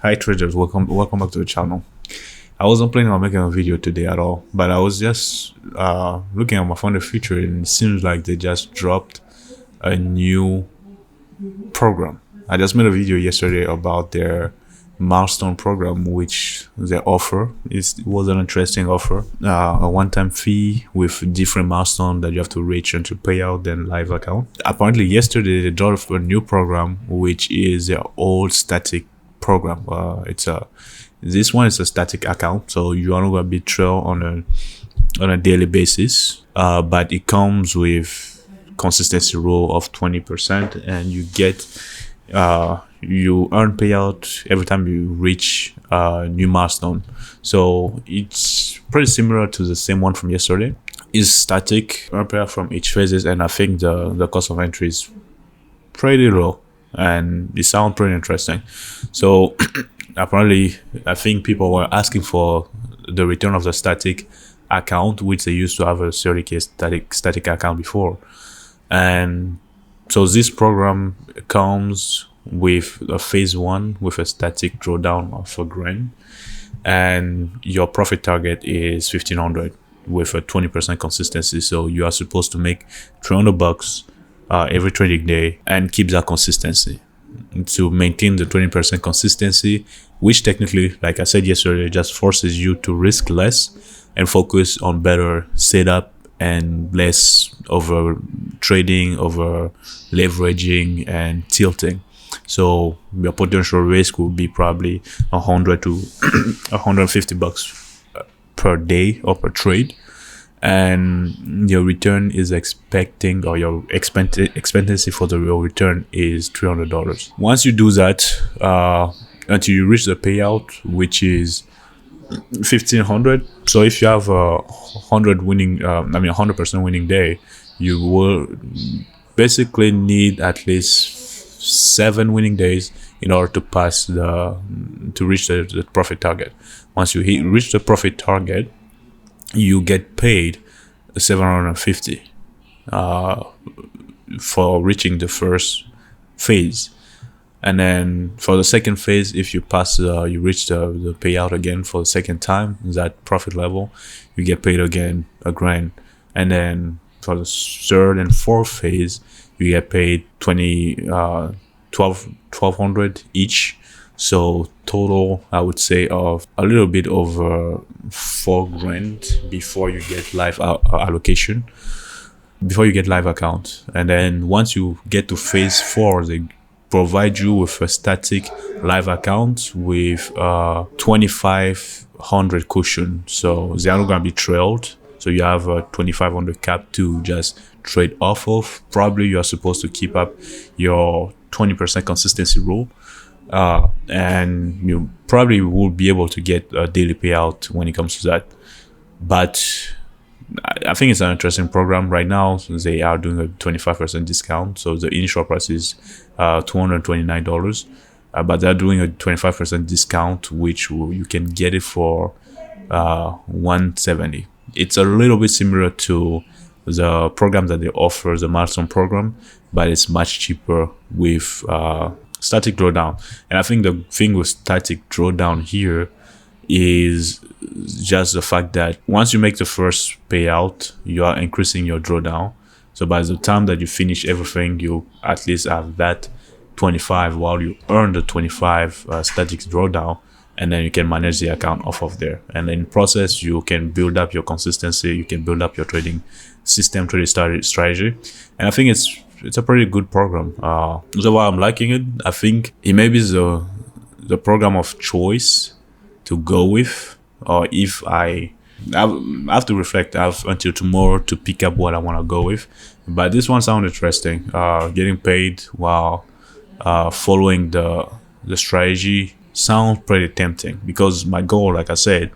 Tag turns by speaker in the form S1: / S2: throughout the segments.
S1: Hi traders, welcome back to the channel. I wasn't planning on making a video today at all, but I was just looking at my phone the feature, and it seems like they just dropped a new program. I just made a video yesterday about their milestone program, which they offer. It was an interesting offer, a one-time fee with different milestones that you have to reach and to pay out then live account. Apparently yesterday they dropped a new program, which is their old Statict program. This one is a static account, so you are not going to be trailed on a daily basis, but it comes with consistency rule of 20%, and you get you earn payout every time you reach a new milestone. So it's pretty similar to the same one from yesterday. It's static, earn payout from each phases, and I think the cost of entry is pretty low, and it sounds pretty interesting. So apparently, I think people were asking for the return of the static account, which they used to have a 30K static account before. And so this program comes with a phase one with a static drawdown of $1,000, and your profit target is $1,500 with a 20% consistency. So you are supposed to make $300 every trading day and keep that consistency to maintain the 20% consistency, which technically, like I said yesterday, just forces you to risk less and focus on better setup and less over trading, over leveraging and tilting. So your potential risk will be probably $100 to $150 per day or per trade, and your return is expecting, or your expectancy for the real return is $300. Once you do that, until you reach the payout, which is $1,500. So if you have a 100% winning day, you will basically need at least 7 winning days in order to reach the profit target. Once you reach the profit target, you get paid $750 for reaching the first phase. And then for the second phase, if you pass, you reach the payout again for the second time, that profit level, you get paid again $1,000. And then for the third and fourth phase, you get paid $1,200 each. So total, I would say, of a little bit over $4,000 before you get live allocation, before you get live account. And then once you get to phase 4, they provide you with a static live account with 2,500 cushion. So they are not going to be trailed. So you have a 2,500 cap to just trade off of. Probably you are supposed to keep up your 20% consistency rule. And you probably will be able to get a daily payout when it comes to that. But I think it's an interesting program. Right now, they are doing a 25% discount. So the initial price is $229. But they're doing a 25% discount, which you can get it for $170. It's a little bit similar to the program that they offer, the milestone program, but it's much cheaper with static drawdown. And I think the thing with static drawdown here is just the fact that once you make the first payout, you are increasing your drawdown. So by the time that you finish everything, you at least have that 25 while you earn the 25 static drawdown, and then you can manage the account off of there. And in process, you can build up your consistency, you can build up your trading system, trading strategy. And I think it's a pretty good program. So why I'm liking it, I think it may be the program of choice to go with, or if I have to reflect. I have until tomorrow to pick up what I want to go with. But this one sounds interesting. Getting paid while following the strategy sounds pretty tempting, because my goal, like I said,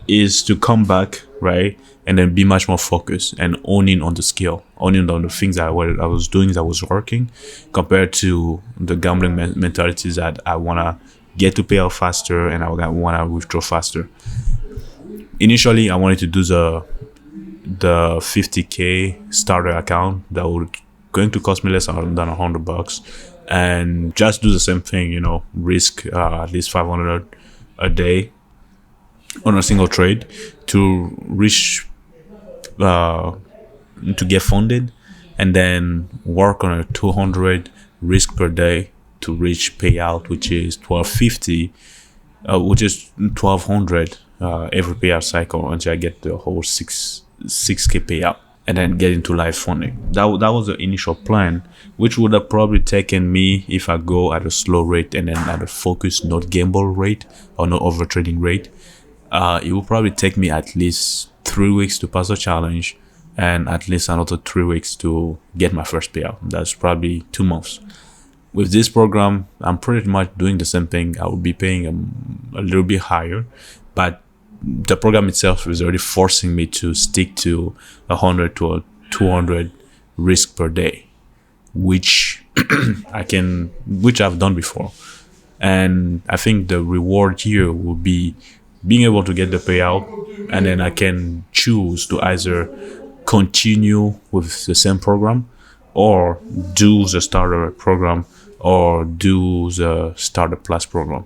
S1: is to come back, right, and then be much more focused and owning on the skill, owning on the things that I was doing that was working, compared to the gambling mentalities that I want to get to pay out faster and I want to withdraw faster. Initially, I wanted to do the 50K starter account that would going to cost me less than $100. and just do the same thing, risk at least 500 a day on a single trade to reach to get funded, and then work on a 200 risk per day to reach payout, which is 1250, which is 1200 every payout cycle until I get the whole 6k payout, and then get into live funding. That was the initial plan, which would have probably taken me, if I go at a slow rate and then at a focus, not gamble rate or not over trading rate, it will probably take me at least 3 weeks to pass the challenge, and at least another 3 weeks to get my first payout. That's probably 2 months. With this program, I'm pretty much doing the same thing. I will be paying a little bit higher, but the program itself is already forcing me to stick to 100 to 200 risk per day, which which I've done before. And I think the reward here will be being able to get the payout, and then I can choose to either continue with the same program, or do the starter program, or do the starter plus program.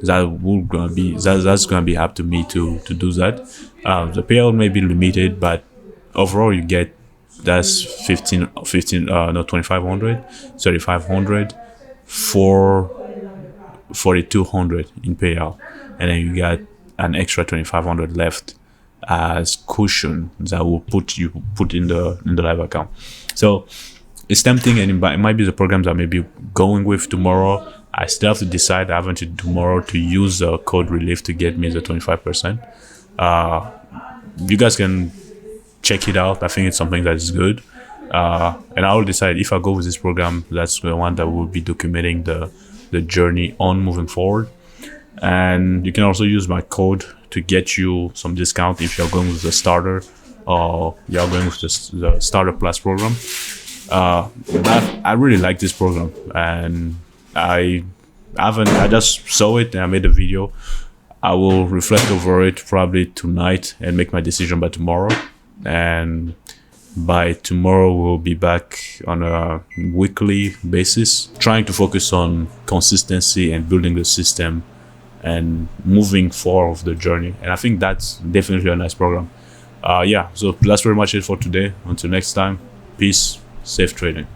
S1: That's gonna be up to me to do that. The payout may be limited, but overall you get, that's 2500, 3500, 4200 in payout, and then you got an extra 2500 left as cushion that will put in the live account. So it's tempting, and it might be the programs I may be going with tomorrow. I still have to decide. I have until tomorrow to use the code relief to get me the 25%. You guys can check it out. I think it's something that is good, and I will decide if I go with this program. That's the one that will be documenting the journey on moving forward. And you can also use my code to get you some discount if you're going with the starter, or you're going with the starter plus program. But I really like this program, and I just saw it and I made a video. I will reflect over it probably tonight and make my decision by tomorrow. And by tomorrow we'll be back on a weekly basis, trying to focus on consistency and building the system and moving forward of the journey. And I think that's definitely a nice program. So that's pretty much it for today. Until next time, peace, safe trading.